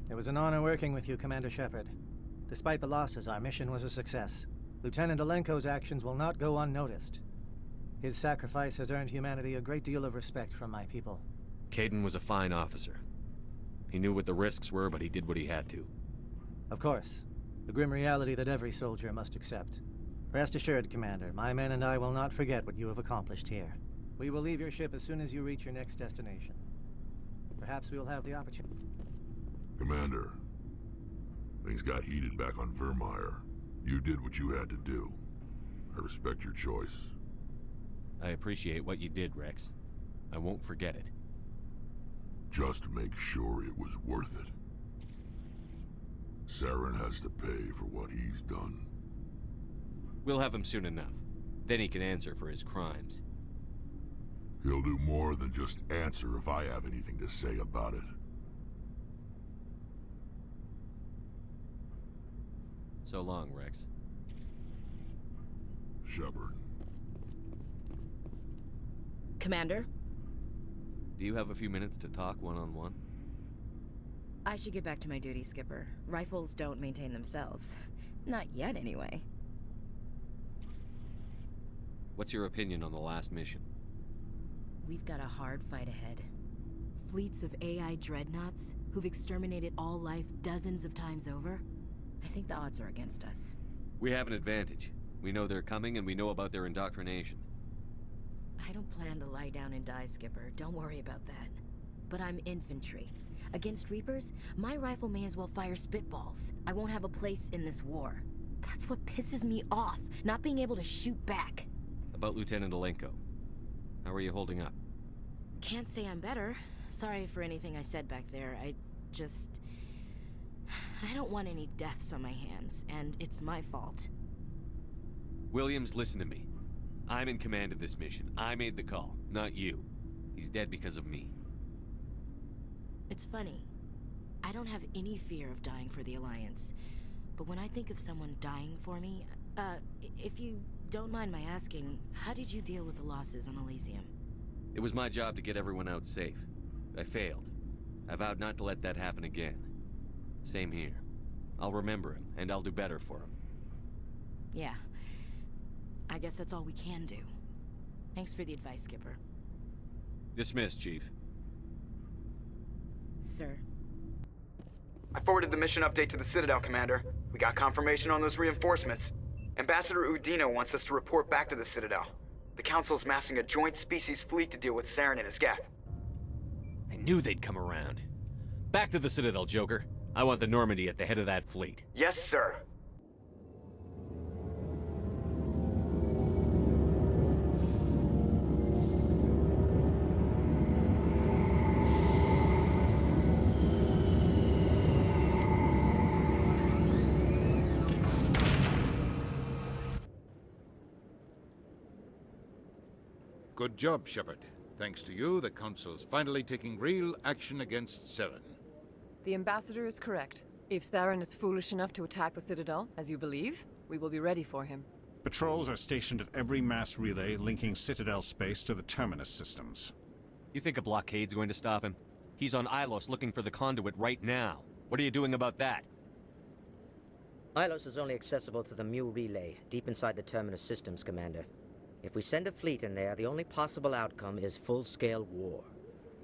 It was an honor working with you, Commander Shepard. Despite the losses, our mission was a success. Lieutenant Alenko's actions will not go unnoticed. His sacrifice has earned humanity a great deal of respect from my people. Kaidan was a fine officer. He knew what the risks were, but he did what he had to. Of course. The grim reality that every soldier must accept. Rest assured, Commander, my men and I will not forget what you have accomplished here. We will leave your ship as soon as you reach your next destination. Perhaps we will have the opportunity... Commander, things got heated back on Vermeer. You did what you had to do. I respect your choice. I appreciate what you did, Rex. I won't forget it. Just make sure it was worth it. Saren has to pay for what he's done. We'll have him soon enough. Then he can answer for his crimes. He'll do more than just answer if I have anything to say about it. So long, Rex. Shepard. Commander? Do you have a few minutes to talk one-on-one? I should get back to my duty, Skipper. Rifles don't maintain themselves. Not yet, anyway. What's your opinion on the last mission? We've got a hard fight ahead. Fleets of AI dreadnoughts who've exterminated all life dozens of times over. I think the odds are against us. We have an advantage. We know they're coming and we know about their indoctrination. I don't plan to lie down and die, Skipper. Don't worry about that. But I'm infantry. Against Reapers, my rifle may as well fire spitballs. I won't have a place in this war. That's what pisses me off, not being able to shoot back. About Lieutenant Alenko. How are you holding up? Can't say I'm better. Sorry for anything I said back there. I don't want any deaths on my hands, and it's my fault. Williams, listen to me. I'm in command of this mission. I made the call, not you. He's dead because of me. It's funny. I don't have any fear of dying for the Alliance. But when I think of someone dying for me, if you don't mind my asking, how did you deal with the losses on Elysium? It was my job to get everyone out safe. I failed. I vowed not to let that happen again. Same here. I'll remember him, and I'll do better for him. Yeah. I guess that's all we can do. Thanks for the advice, Skipper. Dismissed, Chief. Sir. I forwarded the mission update to the Citadel, Commander. We got confirmation on those reinforcements. Ambassador Udino wants us to report back to the Citadel. The Council's massing a joint species fleet to deal with Saren and his Geth. I knew they'd come around. Back to the Citadel, Joker. I want the Normandy at the head of that fleet. Yes, sir. Good job, Shepard. Thanks to you, the Council's finally taking real action against Saren. The Ambassador is correct. If Saren is foolish enough to attack the Citadel, as you believe, we will be ready for him. Patrols are stationed at every mass relay linking Citadel space to the Terminus systems. You think a blockade's going to stop him? He's on Ilos looking for the conduit right now. What are you doing about that? Ilos is only accessible to the Mu relay, deep inside the Terminus systems, Commander. If we send a fleet in there, the only possible outcome is full-scale war.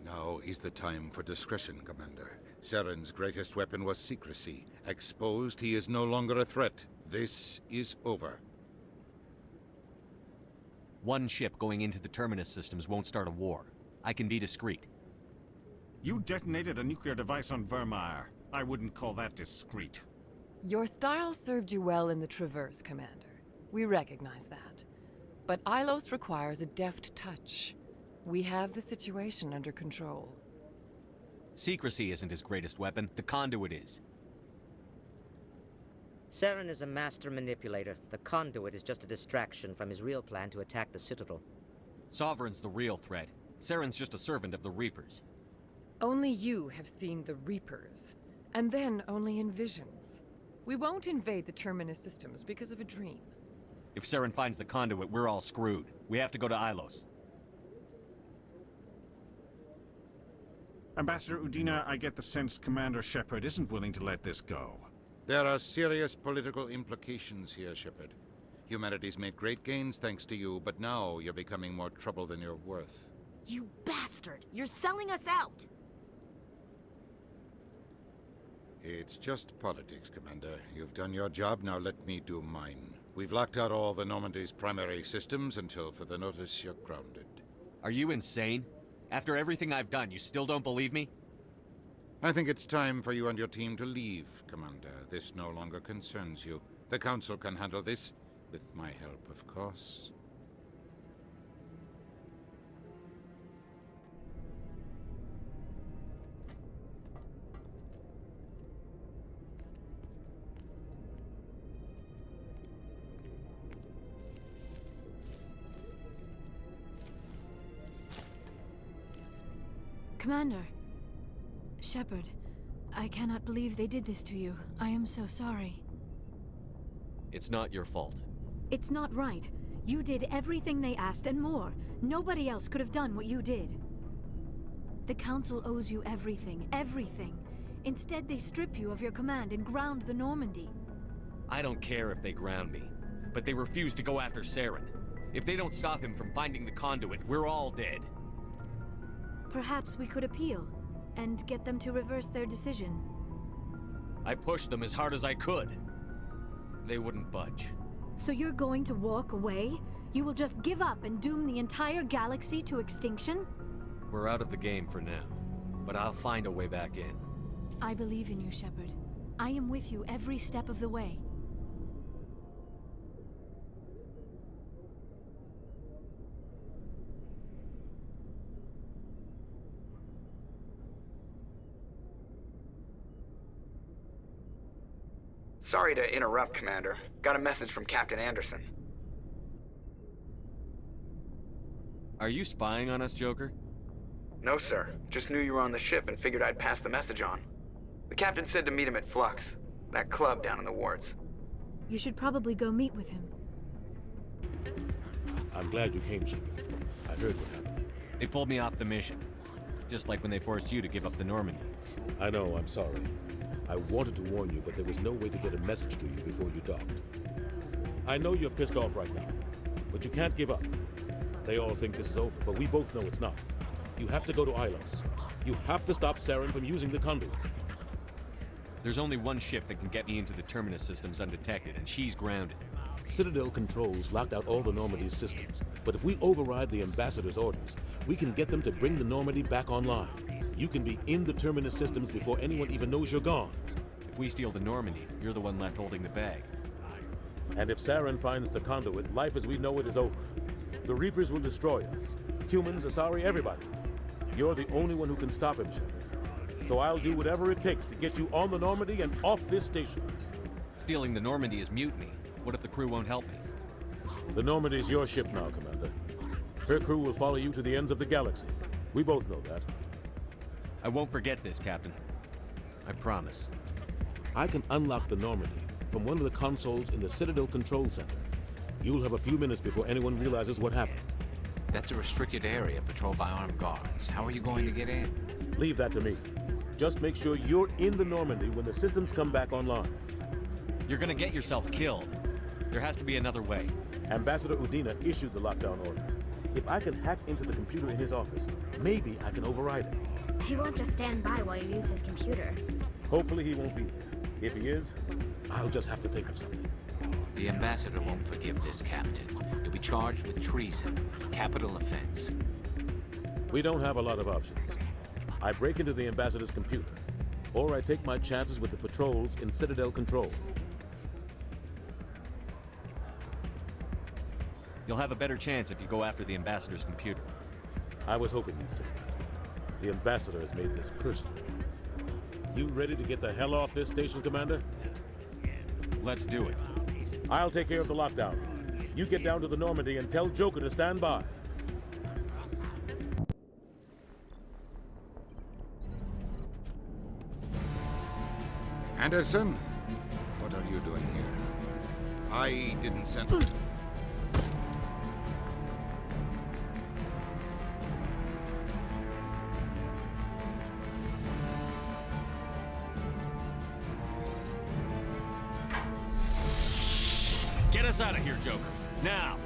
Now is the time for discretion, Commander. Saren's greatest weapon was secrecy. Exposed, he is no longer a threat. This is over. One ship going into the Terminus systems won't start a war. I can be discreet. You detonated a nuclear device on Vermeer. I wouldn't call that discreet. Your style served you well in the Traverse, Commander. We recognize that. But Ilos requires a deft touch. We have the situation under control. Secrecy isn't his greatest weapon. The conduit is. Saren is a master manipulator. The conduit is just a distraction from his real plan to attack the Citadel. Sovereign's the real threat. Saren's just a servant of the Reapers. Only you have seen the Reapers. And then only in visions. We won't invade the Terminus systems because of a dream. If Saren finds the conduit, we're all screwed. We have to go to Ilos. Ambassador Udina, I get the sense Commander Shepard isn't willing to let this go. There are serious political implications here, Shepard. Humanity's made great gains thanks to you, but now you're becoming more trouble than you're worth. You bastard! You're selling us out! It's just politics, Commander. You've done your job, now let me do mine. We've locked out all the Normandy's primary systems until further notice you're grounded. Are you insane? After everything I've done, you still don't believe me? I think it's time for you and your team to leave, Commander. This no longer concerns you. The Council can handle this, with my help, of course. Commander. Shepard, I cannot believe they did this to you. I am so sorry. It's not your fault. It's not right. You did everything they asked and more. Nobody else could have done what you did. The Council owes you everything, everything. Instead, they strip you of your command and ground the Normandy. I don't care if they ground me, but they refuse to go after Saren. If they don't stop him from finding the conduit, we're all dead. Perhaps we could appeal, and get them to reverse their decision. I pushed them as hard as I could. They wouldn't budge. So you're going to walk away? You will just give up and doom the entire galaxy to extinction? We're out of the game for now, but I'll find a way back in. I believe in you, Shepard. I am with you every step of the way. Sorry to interrupt, Commander. Got a message from Captain Anderson. Are you spying on us, Joker? No, sir. Just knew you were on the ship and figured I'd pass the message on. The captain said to meet him at Flux, that club down in the wards. You should probably go meet with him. I'm glad you came, Shepard. I heard what happened. They pulled me off the mission. Just like when they forced you to give up the Normandy. I know, I'm sorry. I wanted to warn you, but there was no way to get a message to you before you docked. I know you're pissed off right now, but you can't give up. They all think this is over, but we both know it's not. You have to go to Ilos. You have to stop Saren from using the conduit. There's only one ship that can get me into the Terminus systems undetected, and she's grounded. Citadel controls locked out all the Normandy's systems, but if we override the Ambassador's orders, we can get them to bring the Normandy back online. You can be in the Terminus systems before anyone even knows you're gone. If we steal the Normandy, you're the one left holding the bag. And if Saren finds the conduit, life as we know it is over. The Reapers will destroy us. Humans, Asari, everybody. You're the only one who can stop him, Shepard. So I'll do whatever it takes to get you on the Normandy and off this station. Stealing the Normandy is mutiny. What if the crew won't help me? The Normandy's your ship now, Commander. Her crew will follow you to the ends of the galaxy. We both know that. I won't forget this, Captain. I promise. I can unlock the Normandy from one of the consoles in the Citadel Control Center. You'll have a few minutes before anyone realizes what happened. That's a restricted area patrolled by armed guards. How are you going to get in? Leave that to me. Just make sure you're in the Normandy when the systems come back online. You're gonna get yourself killed. There has to be another way. Ambassador Udina issued the lockdown order. If I can hack into the computer in his office, maybe I can override it. He won't just stand by while you use his computer. Hopefully he won't be there. If he is, I'll just have to think of something. The Ambassador won't forgive this, Captain. You'll be charged with treason, a capital offense. We don't have a lot of options. I break into the Ambassador's computer, or I take my chances with the patrols in Citadel Control. You'll have a better chance if you go after the Ambassador's computer. I was hoping you'd say that. The Ambassador has made this personal. You ready to get the hell off this station, Commander? Let's do it. I'll take care of the lockdown. You get down to the Normandy and tell Joker to stand by. Anderson? What are you doing here? I didn't send... us out of here, Joker. Now!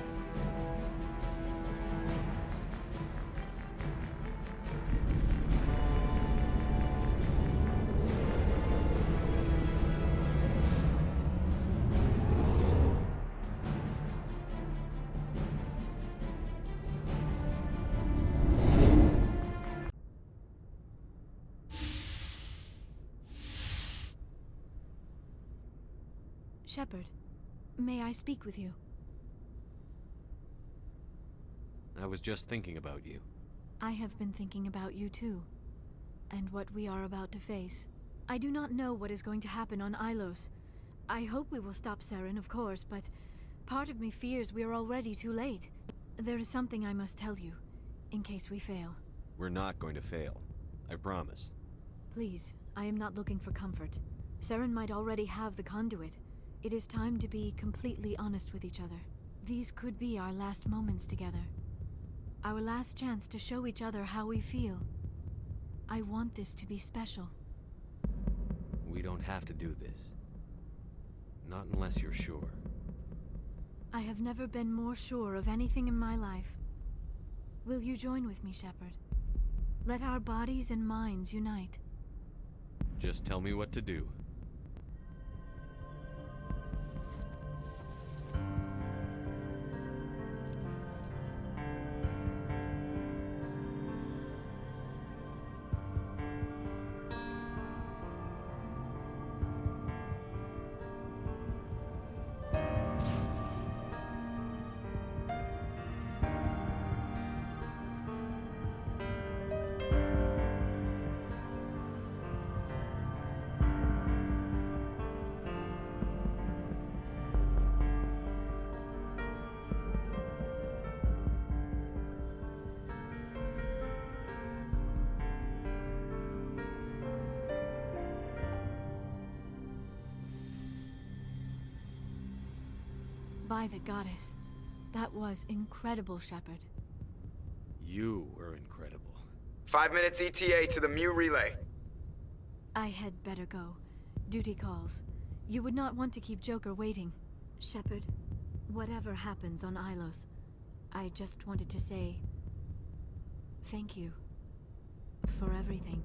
Shepard, may I speak with you? I was just thinking about you. I have been thinking about you too, and what we are about to face. I do not know what is going to happen on Ilos. I hope we will stop Saren, of course, but part of me fears we are already too late. There is something I must tell you, in case we fail. We're not going to fail. I promise. Please, I am not looking for comfort. Saren might already have the conduit. It is time to be completely honest with each other. These could be our last moments together. Our last chance to show each other how we feel. I want this to be special. We don't have to do this. Not unless you're sure. I have never been more sure of anything in my life. Will you join with me, Shepard? Let our bodies and minds unite. Just tell me what to do. By the goddess. That was incredible, Shepard. You were incredible. 5 minutes ETA to the Mu relay. I had better go. Duty calls. You would not want to keep Joker waiting. Shepard, whatever happens on Ilos, I just wanted to say thank you for everything.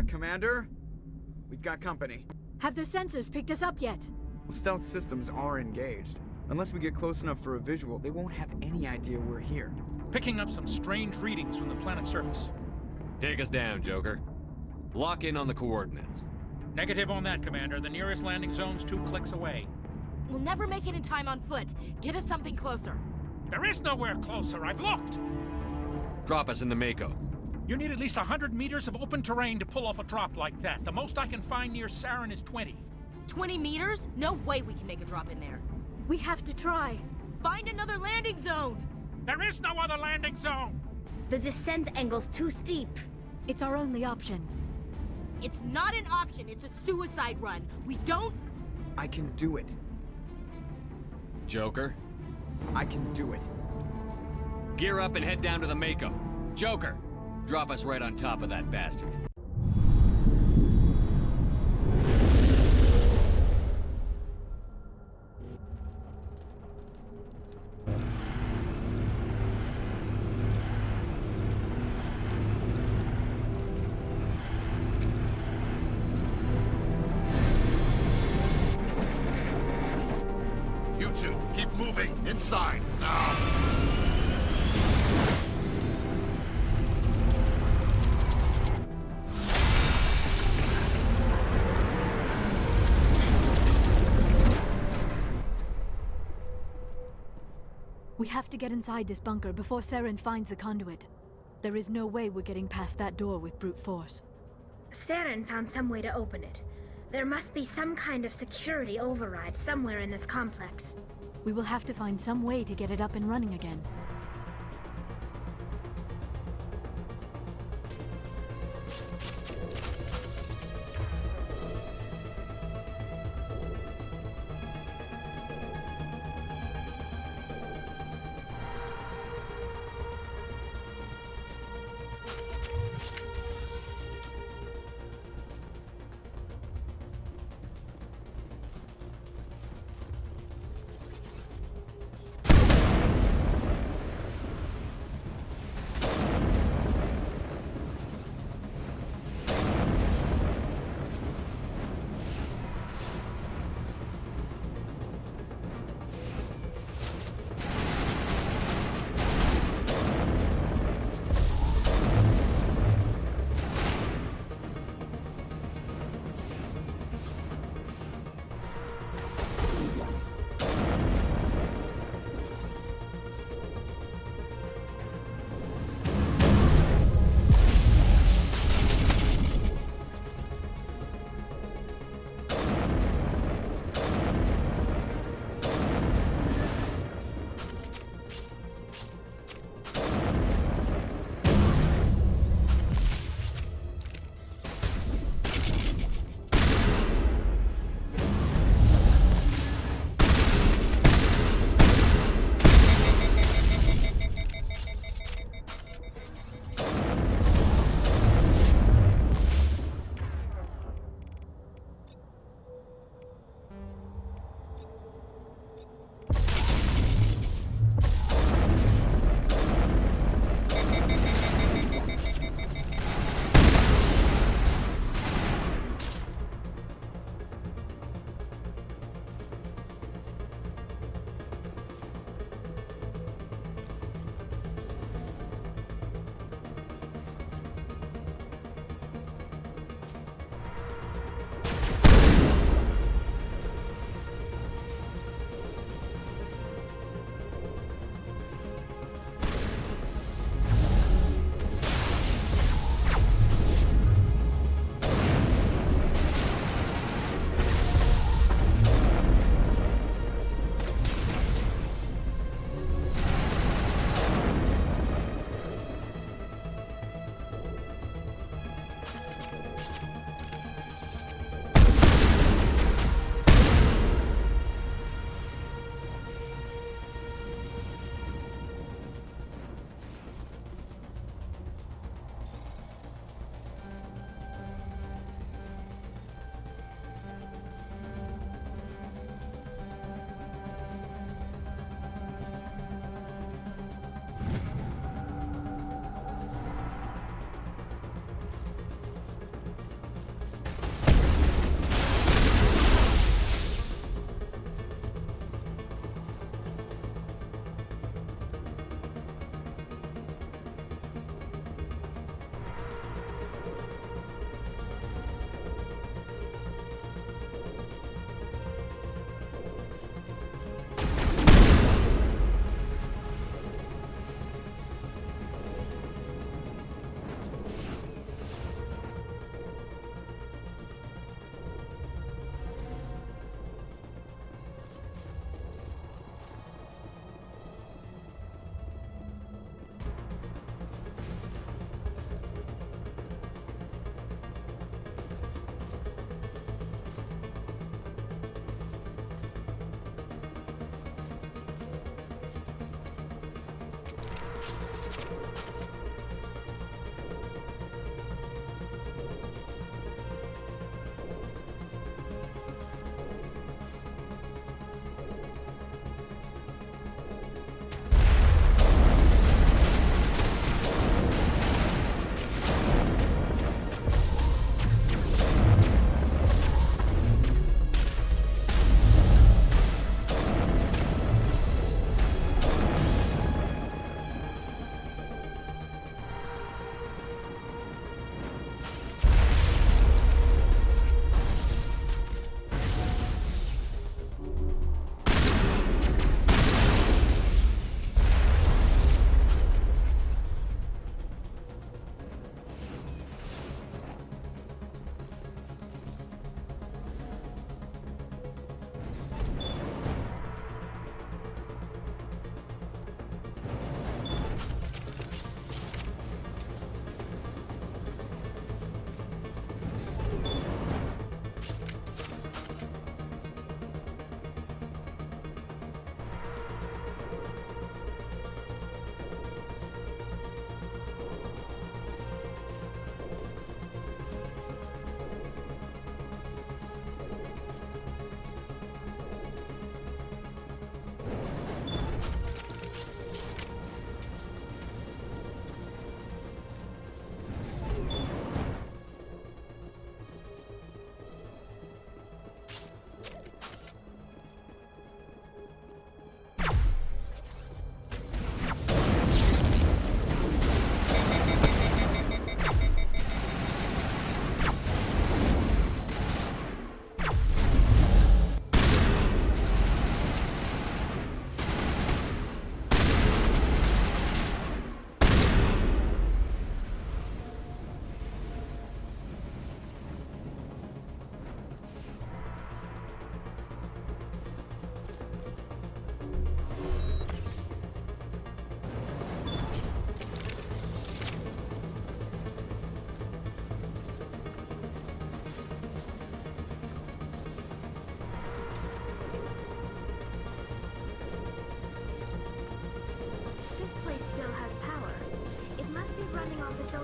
Commander? We've got company. Have their sensors picked us up yet? Well, stealth systems are engaged. Unless we get close enough for a visual, they won't have any idea we're here. Picking up some strange readings from the planet's surface. Take us down, Joker. Lock in on the coordinates. Negative on that, Commander. The nearest landing zone's 2 clicks away. We'll never make it in time on foot. Get us something closer. There is nowhere closer. I've looked. Drop us in the Mako. You need at least 100 meters of open terrain to pull off a drop like that. The most I can find near Saren is 20. 20 meters? No way we can make a drop in there. We have to try. Find another landing zone! There is no other landing zone! The descent angle's too steep. It's our only option. It's not an option, it's a suicide run. We don't... I can do it. Joker? I can do it. Gear up and head down to the Mako. Joker! Drop us right on top of that bastard. You two, keep moving inside now. We have to get inside this bunker before Saren finds the conduit. There is no way we're getting past that door with brute force. Saren found some way to open it. There must be some kind of security override somewhere in this complex. We will have to find some way to get it up and running again.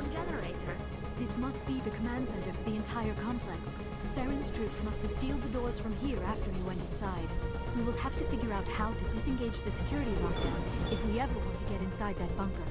underground generator. This must be the command center for the entire complex. Saren's troops must have sealed the doors from here after he went inside. We will have to figure out how to disengage the security lockdown if we ever want to get inside that bunker.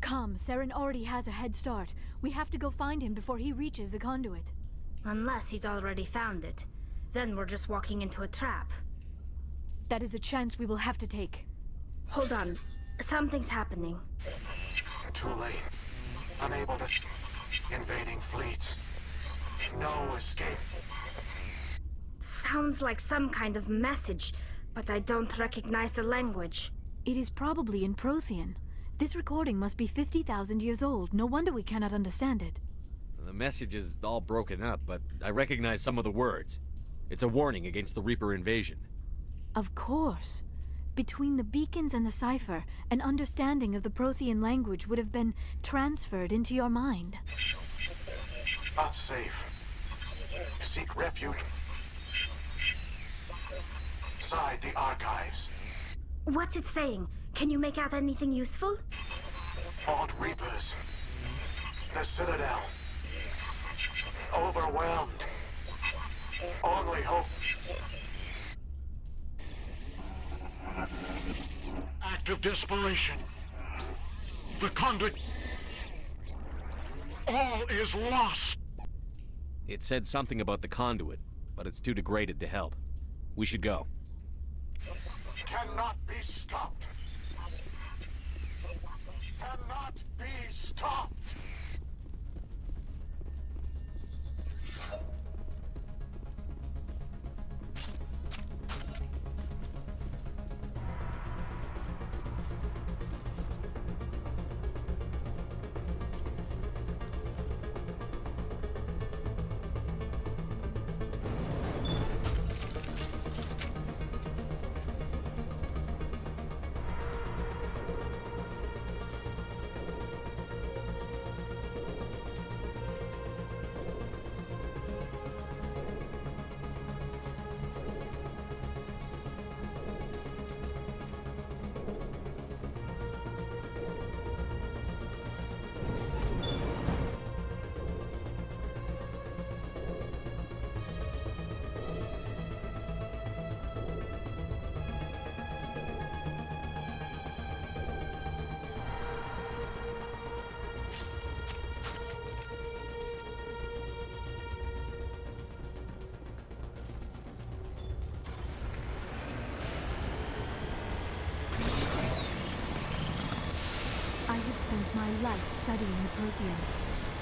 Come, Saren already has a head start. We have to go find him before he reaches the conduit. Unless he's already found it. Then we're just walking into a trap. That is a chance we will have to take. Hold on. Something's happening. Too late. Unable to... Invading fleets. No escape. Sounds like some kind of message, but I don't recognize the language. It is probably in Prothean. This recording must be 50,000 years old. No wonder we cannot understand it. The message is all broken up, but I recognize some of the words. It's a warning against the Reaper invasion. Of course. Between the beacons and the cipher, an understanding of the Prothean language would have been transferred into your mind. Not safe. Seek refuge inside the archives. What's it saying? Can you make out anything useful? Fought Reapers. The Citadel. Overwhelmed. Only hope. Act of desperation. The conduit. All is lost. It said something about the conduit, but it's too degraded to help. We should go. Cannot be stopped. Cannot be stopped. I have spent my life studying the Protheans,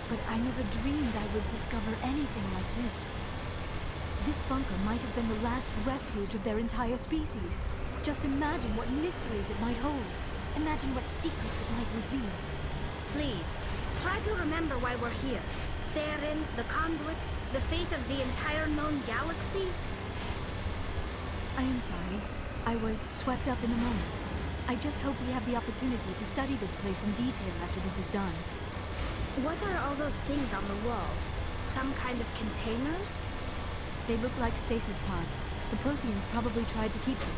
but I never dreamed I would discover anything like this. This bunker might have been the last refuge of their entire species. Just imagine what mysteries it might hold. Imagine what secrets it might reveal. Please, try to remember why we're here. Saren, the conduit, the fate of the entire known galaxy. I am sorry. I was swept up in the moment. I just hope we have the opportunity to study this place in detail after this is done. What are all those things on the wall? Some kind of containers? They look like stasis pods. The Protheans probably tried to keep them.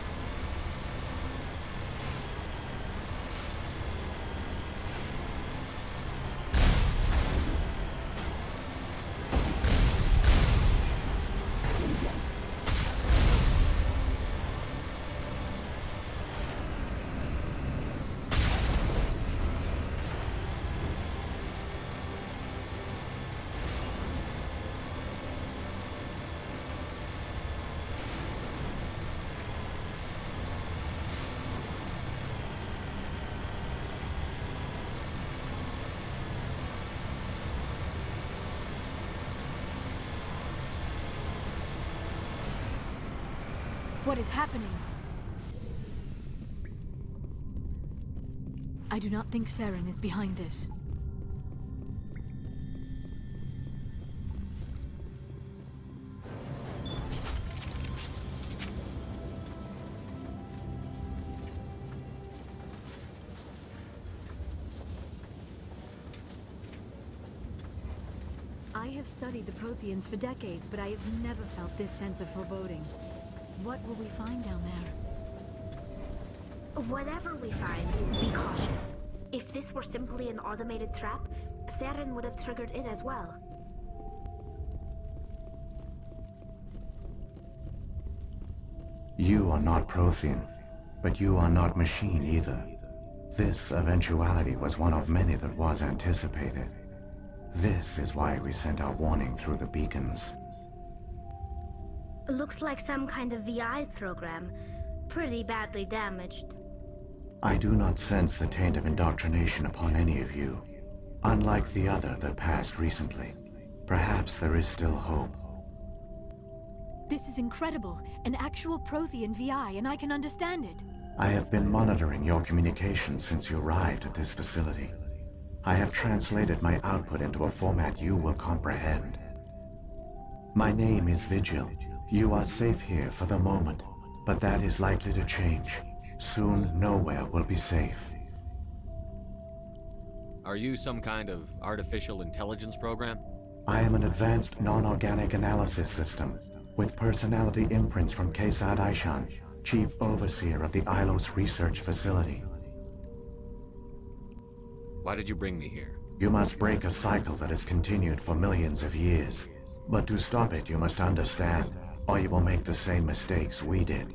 What is happening? I do not think Saren is behind this. I have studied the Protheans for decades, but I have never felt this sense of foreboding. What will we find down there? Whatever we find, be cautious. If this were simply an automated trap, Saren would have triggered it as well. You are not Prothean, but you are not machine either. This eventuality was one of many that was anticipated. This is why we sent our warning through the beacons. Looks like some kind of VI program. Pretty badly damaged. I do not sense the taint of indoctrination upon any of you. Unlike the other that passed recently. Perhaps there is still hope. This is incredible. An actual Prothean VI, and I can understand it. I have been monitoring your communications since you arrived at this facility. I have translated my output into a format you will comprehend. My name is Vigil. You are safe here for the moment, but that is likely to change. Soon, nowhere will be safe. Are you some kind of artificial intelligence program? I am an advanced non-organic analysis system, with personality imprints from Kesad Aishan, Chief Overseer of the Ilos Research Facility. Why did you bring me here? You must break a cycle that has continued for millions of years. But to stop it, you must understand, or you will make the same mistakes we did.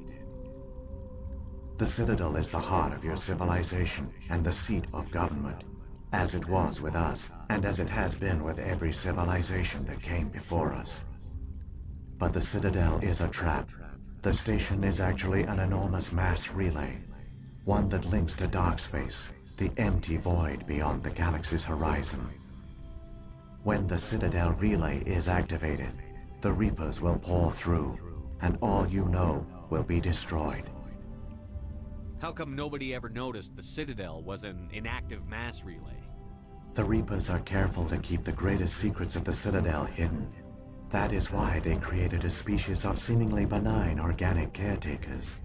The Citadel is the heart of your civilization and the seat of government, as it was with us, and as it has been with every civilization that came before us. But the Citadel is a trap. The station is actually an enormous mass relay, one that links to dark space, the empty void beyond the galaxy's horizon. When the Citadel relay is activated, the Reapers will pour through, and all you know will be destroyed. How come nobody ever noticed the Citadel was an inactive mass relay? The Reapers are careful to keep the greatest secrets of the Citadel hidden. That is why they created a species of seemingly benign organic caretakers.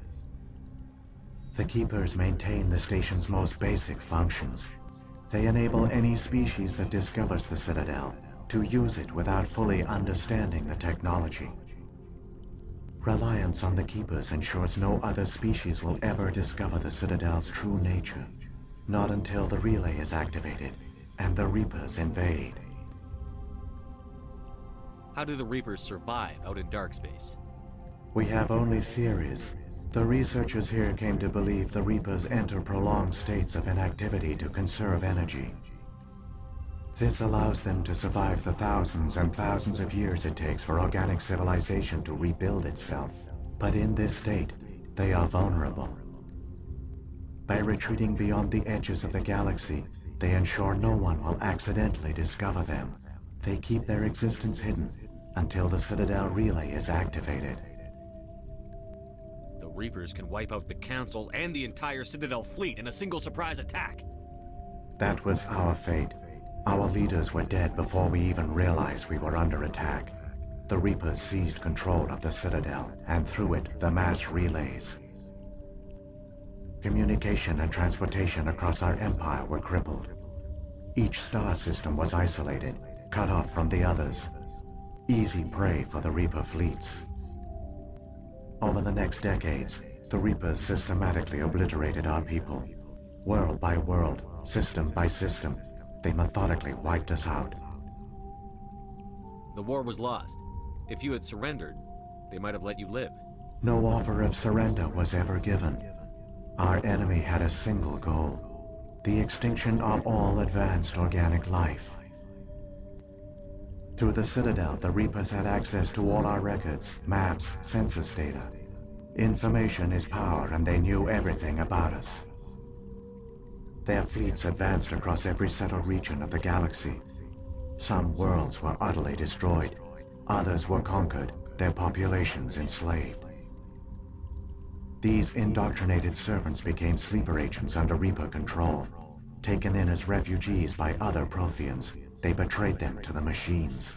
The Keepers maintain the station's most basic functions. They enable any species that discovers the Citadel to use it without fully understanding the technology. Reliance on the Keepers ensures no other species will ever discover the Citadel's true nature. Not until the relay is activated and the Reapers invade. How do the Reapers survive out in dark space? We have only theories. The researchers here came to believe the Reapers enter prolonged states of inactivity to conserve energy. This allows them to survive the thousands and thousands of years it takes for organic civilization to rebuild itself. But in this state, they are vulnerable. By retreating beyond the edges of the galaxy, they ensure no one will accidentally discover them. They keep their existence hidden until the Citadel relay is activated. The Reapers can wipe out the Council and the entire Citadel fleet in a single surprise attack. That was our fate. Our leaders were dead before we even realized we were under attack. The Reapers seized control of the Citadel, and through it, the mass relays. Communication and transportation across our empire were crippled. Each star system was isolated, cut off from the others. Easy prey for the Reaper fleets. Over the next decades, the Reapers systematically obliterated our people. World by world, system by system, they methodically wiped us out. The war was lost. If you had surrendered, they might have let you live. No offer of surrender was ever given. Our enemy had a single goal: the extinction of all advanced organic life. Through the Citadel, the Reapers had access to all our records, maps, census data. Information is power, and they knew everything about us. Their fleets advanced across every settled region of the galaxy. Some worlds were utterly destroyed. Others were conquered, their populations enslaved. These indoctrinated servants became sleeper agents under Reaper control. Taken in as refugees by other Protheans, they betrayed them to the machines.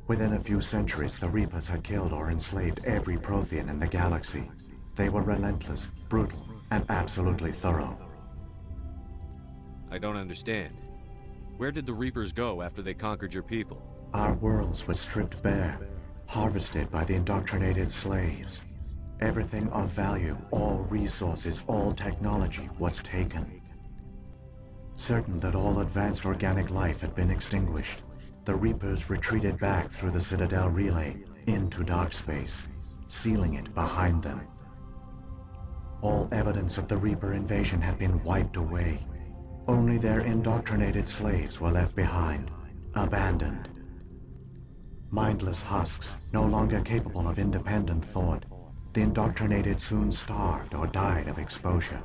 Within a few centuries, the Reapers had killed or enslaved every Prothean in the galaxy. They were relentless, brutal, and absolutely thorough. I don't understand. Where did the Reapers go after they conquered your people? Our worlds were stripped bare, harvested by the indoctrinated slaves. Everything of value, all resources, all technology was taken. Certain that all advanced organic life had been extinguished, the Reapers retreated back through the Citadel relay into dark space, sealing it behind them. All evidence of the Reaper invasion had been wiped away. Only their indoctrinated slaves were left behind, abandoned. Mindless husks, no longer capable of independent thought, the indoctrinated soon starved or died of exposure.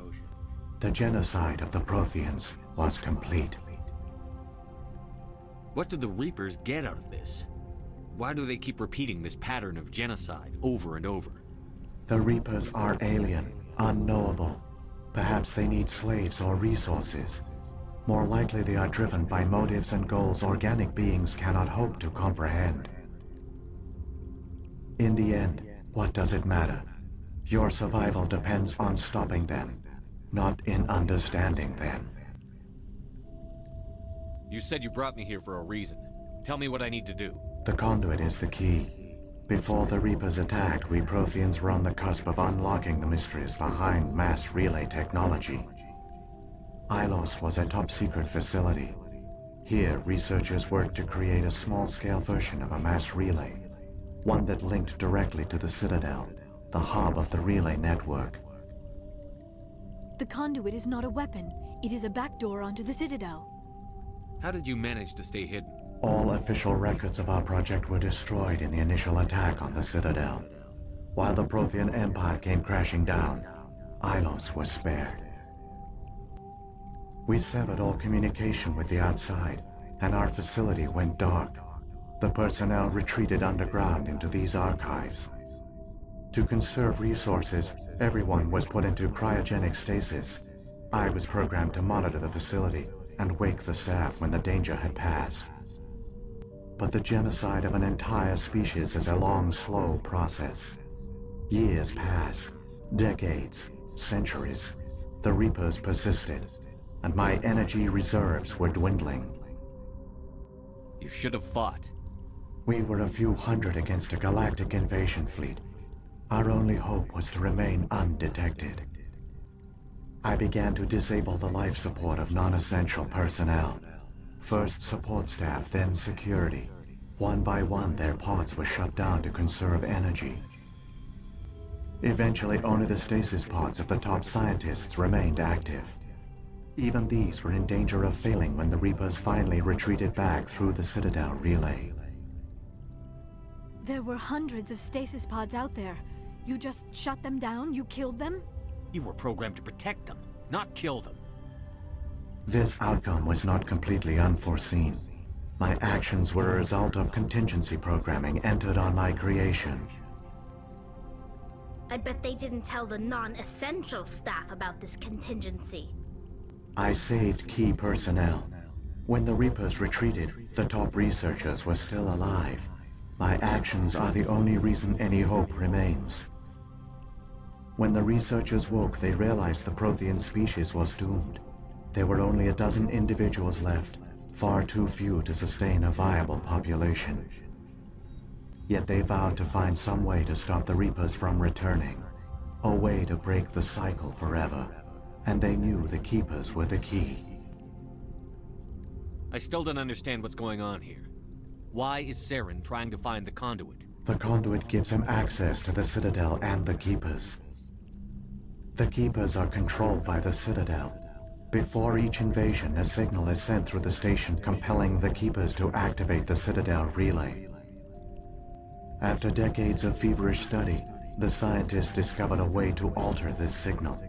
The genocide of the Protheans was complete. What do the Reapers get out of this? Why do they keep repeating this pattern of genocide over and over? The Reapers are alien, unknowable. Perhaps they need slaves or resources. More likely they are driven by motives and goals organic beings cannot hope to comprehend. In the end, what does it matter? Your survival depends on stopping them, not in understanding them. You said you brought me here for a reason. Tell me what I need to do. The conduit is the key. Before the Reapers attacked, we Protheans were on the cusp of unlocking the mysteries behind mass relay technology. Ilos was a top-secret facility. Here, researchers worked to create a small-scale version of a mass relay, one that linked directly to the Citadel, the hub of the relay network. The conduit is not a weapon. It is a backdoor onto the Citadel. How did you manage to stay hidden? All official records of our project were destroyed in the initial attack on the Citadel. While the Prothean Empire came crashing down, Ilos was spared. We severed all communication with the outside, and our facility went dark. The personnel retreated underground into these archives. To conserve resources, everyone was put into cryogenic stasis. I was programmed to monitor the facility and wake the staff when the danger had passed. But the genocide of an entire species is a long, slow process. Years passed, decades, centuries. The Reapers persisted, and my energy reserves were dwindling. You should have fought. We were a few hundred against a galactic invasion fleet. Our only hope was to remain undetected. I began to disable the life support of non-essential personnel. First support staff, then security. One by one, their pods were shut down to conserve energy. Eventually, only the stasis pods of the top scientists remained active. Even these were in danger of failing when the Reapers finally retreated back through the Citadel relay. There were hundreds of stasis pods out there. You just shut them down? You killed them? You were programmed to protect them, not kill them. This outcome was not completely unforeseen. My actions were a result of contingency programming entered on my creation. I bet they didn't tell the non-essential staff about this contingency. I saved key personnel. When the Reapers retreated, the top researchers were still alive. My actions are the only reason any hope remains. When the researchers woke, they realized the Prothean species was doomed. There were only a dozen individuals left, far too few to sustain a viable population. Yet they vowed to find some way to stop the Reapers from returning. A way to break the cycle forever. And they knew the Keepers were the key. I still don't understand what's going on here. Why is Saren trying to find the conduit? The conduit gives him access to the Citadel and the Keepers. The Keepers are controlled by the Citadel. Before each invasion, a signal is sent through the station compelling the Keepers to activate the Citadel relay. After decades of feverish study, the scientists discovered a way to alter this signal.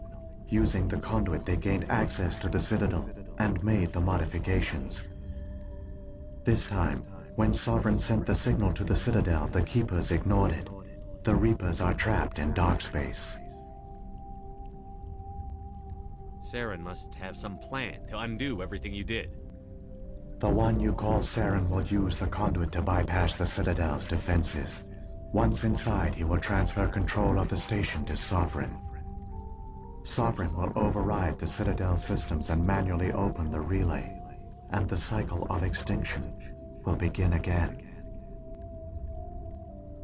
Using the conduit, they gained access to the Citadel and made the modifications. This time, when Sovereign sent the signal to the Citadel, the Keepers ignored it. The Reapers are trapped in dark space. Saren must have some plan to undo everything you did. The one you call Saren will use the conduit to bypass the Citadel's defenses. Once inside, he will transfer control of the station to Sovereign. Sovereign will override the Citadel systems and manually open the relay, and the cycle of extinction will begin again.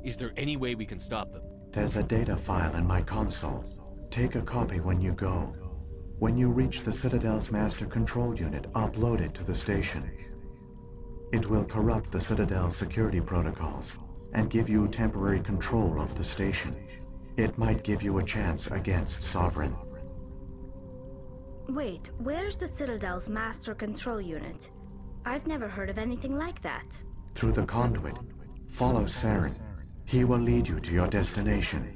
Is there any way we can stop them? There's a data file in my console. Take a copy when you go. When you reach the Citadel's master control unit, upload it to the station. It will corrupt the Citadel's security protocols and give you temporary control of the station. It might give you a chance against Sovereign. Wait, where's the Citadel's master control unit? I've never heard of anything like that. Through the conduit, follow Saren. He will lead you to your destination.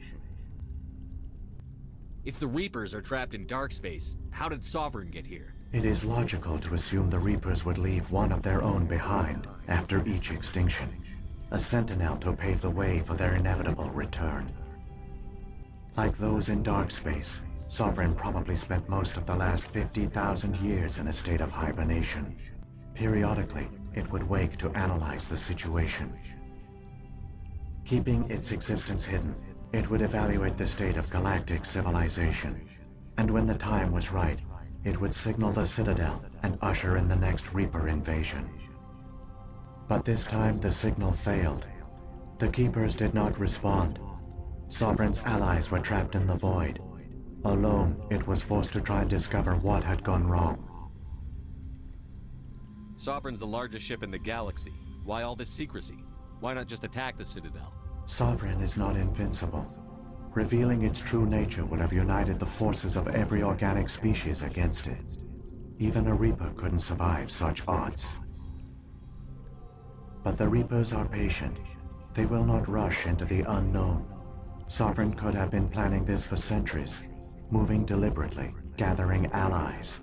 If the Reapers are trapped in dark space, how did Sovereign get here? It is logical to assume the Reapers would leave one of their own behind after each extinction. A sentinel to pave the way for their inevitable return. Like those in dark space, Sovereign probably spent most of the last 50,000 years in a state of hibernation. Periodically, it would wake to analyze the situation. Keeping its existence hidden, it would evaluate the state of galactic civilization. And when the time was right, it would signal the Citadel and usher in the next Reaper invasion. But this time the signal failed. The Keepers did not respond. Sovereign's allies were trapped in the void. Alone, it was forced to try and discover what had gone wrong. Sovereign's the largest ship in the galaxy. Why all this secrecy? Why not just attack the Citadel? Sovereign is not invincible. Revealing its true nature would have united the forces of every organic species against it. Even a Reaper couldn't survive such odds. But the Reapers are patient. They will not rush into the unknown. Sovereign could have been planning this for centuries, moving deliberately, gathering allies.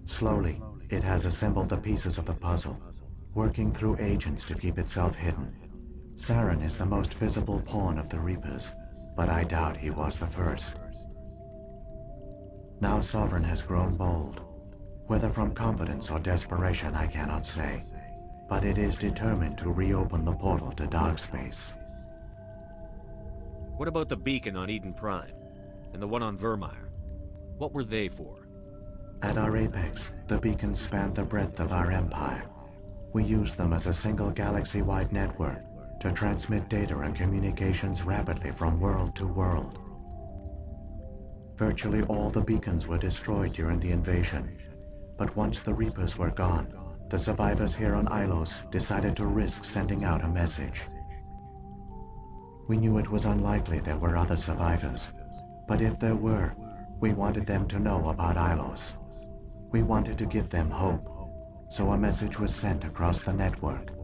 Slowly, it has assembled the pieces of the puzzle, working through agents to keep itself hidden. Saren is the most visible pawn of the Reapers, but I doubt he was the first. Now Sovereign has grown bold. Whether from confidence or desperation, I cannot say. But it is determined to reopen the portal to dark space. What about the beacon on Eden Prime? And the one on Vermeer? What were they for? At our apex, the beacons span the breadth of our empire. We use them as a single galaxy-wide network to transmit data and communications rapidly from world to world. Virtually all the beacons were destroyed during the invasion, but once the Reapers were gone, the survivors here on Ilos decided to risk sending out a message. We knew it was unlikely there were other survivors, but if there were, we wanted them to know about Ilos. We wanted to give them hope, so a message was sent across the network.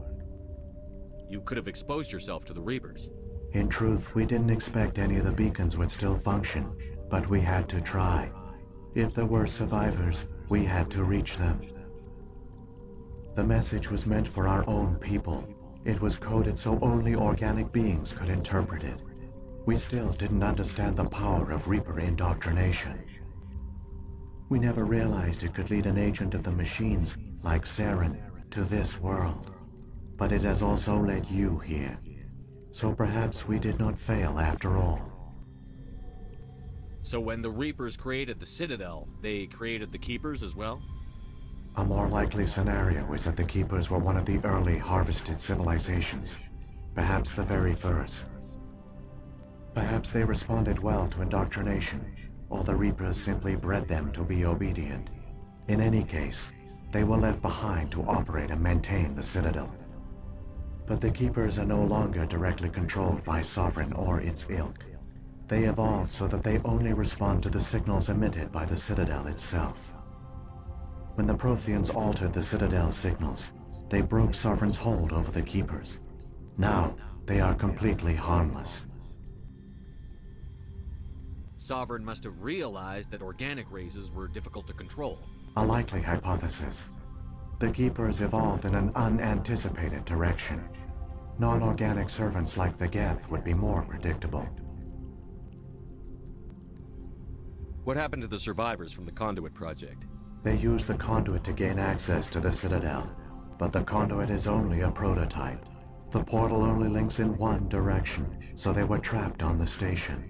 You could have exposed yourself to the Reapers. In truth, we didn't expect any of the beacons would still function, but we had to try. If there were survivors, we had to reach them. The message was meant for our own people. It was coded so only organic beings could interpret it. We still didn't understand the power of Reaper indoctrination. We never realized it could lead an agent of the machines, like Saren, to this world. But it has also led you here. So perhaps we did not fail after all. So when the Reapers created the Citadel, they created the Keepers as well? A more likely scenario is that the Keepers were one of the early harvested civilizations. Perhaps the very first. Perhaps they responded well to indoctrination, or the Reapers simply bred them to be obedient. In any case, they were left behind to operate and maintain the Citadel. But the Keepers are no longer directly controlled by Sovereign or its ilk. They evolved so that they only respond to the signals emitted by the Citadel itself. When the Protheans altered the Citadel's signals, they broke Sovereign's hold over the Keepers. Now, they are completely harmless. Sovereign must have realized that organic races were difficult to control. A likely hypothesis. The Keepers evolved in an unanticipated direction. Non-organic servants like the Geth would be more predictable. What happened to the survivors from the Conduit project? They used the conduit to gain access to the Citadel, but the conduit is only a prototype. The portal only links in one direction, so they were trapped on the station.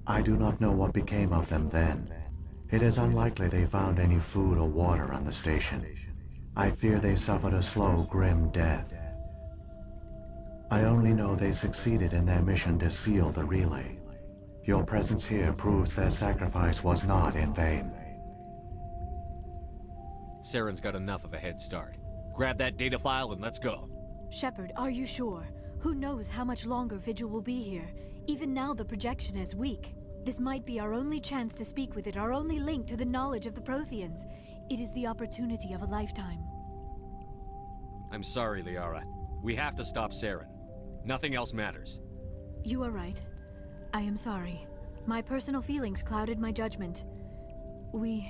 I do not know what became of them then. It is unlikely they found any food or water on the station. I fear they suffered a slow, grim death. I only know they succeeded in their mission to seal the relay. Your presence here proves their sacrifice was not in vain. Saren's got enough of a head start. Grab that data file and let's go. Shepard, are you sure? Who knows how much longer Vigil will be here? Even now the projection is weak. This might be our only chance to speak with it, our only link to the knowledge of the Protheans. It is the opportunity of a lifetime. I'm sorry, Liara. We have to stop Saren. Nothing else matters. You are right. I am sorry. My personal feelings clouded my judgment. We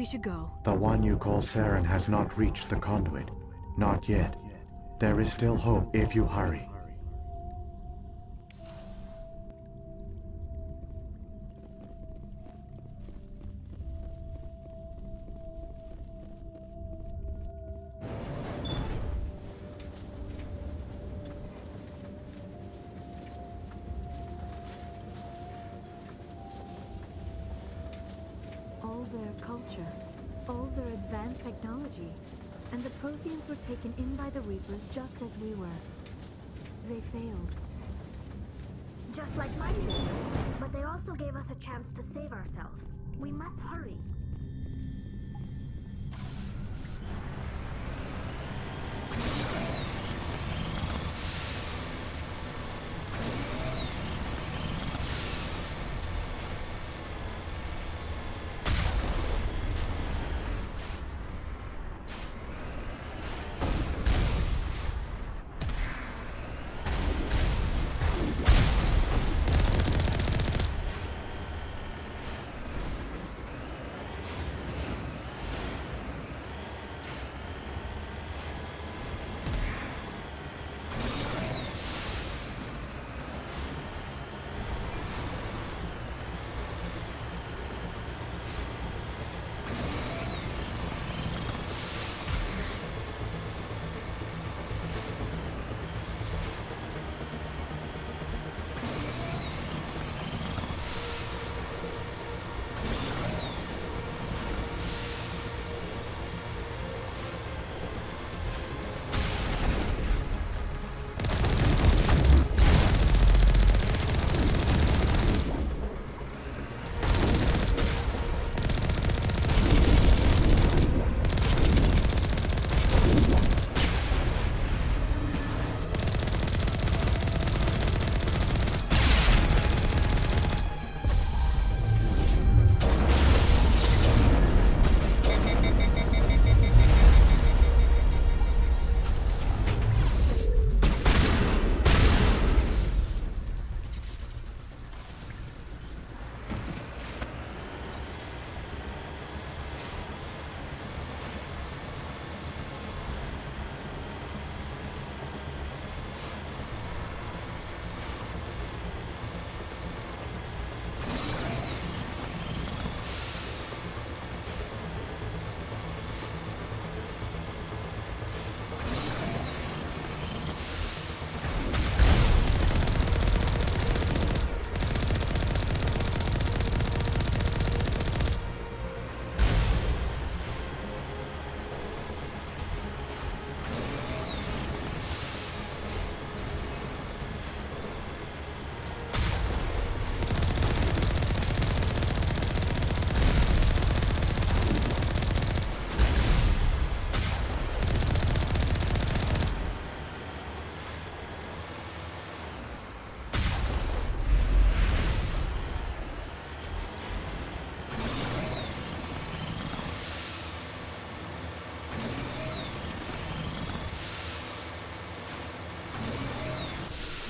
should go. The one you call Saren has not reached the conduit. Not yet. There is still hope if you hurry. All their culture, all their advanced technology, and the Protheans were taken in by the Reapers just as we were. They failed. Just like mine did. But they also gave us a chance to save ourselves. We must hurry.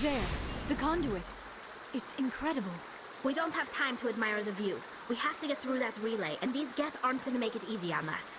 there. The conduit. It's incredible. We don't have time to admire the view. We have to get through that relay, and these Geth aren't gonna make it easy on us.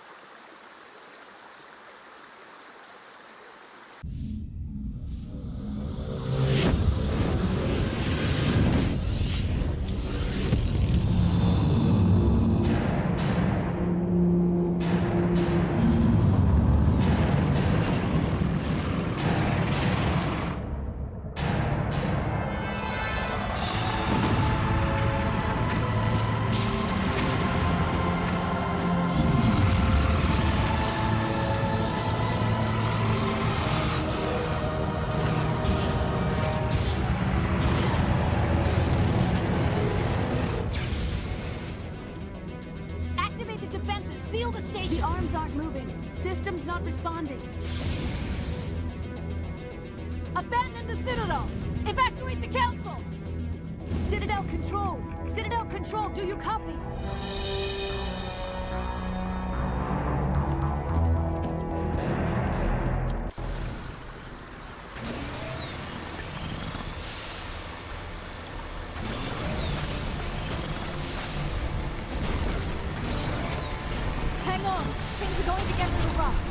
Seal the station! The arms aren't moving. Systems not responding. Abandon the Citadel! Evacuate the Council! Citadel Control! Citadel Control, do you copy? Hang on! Things are going to get a little rough.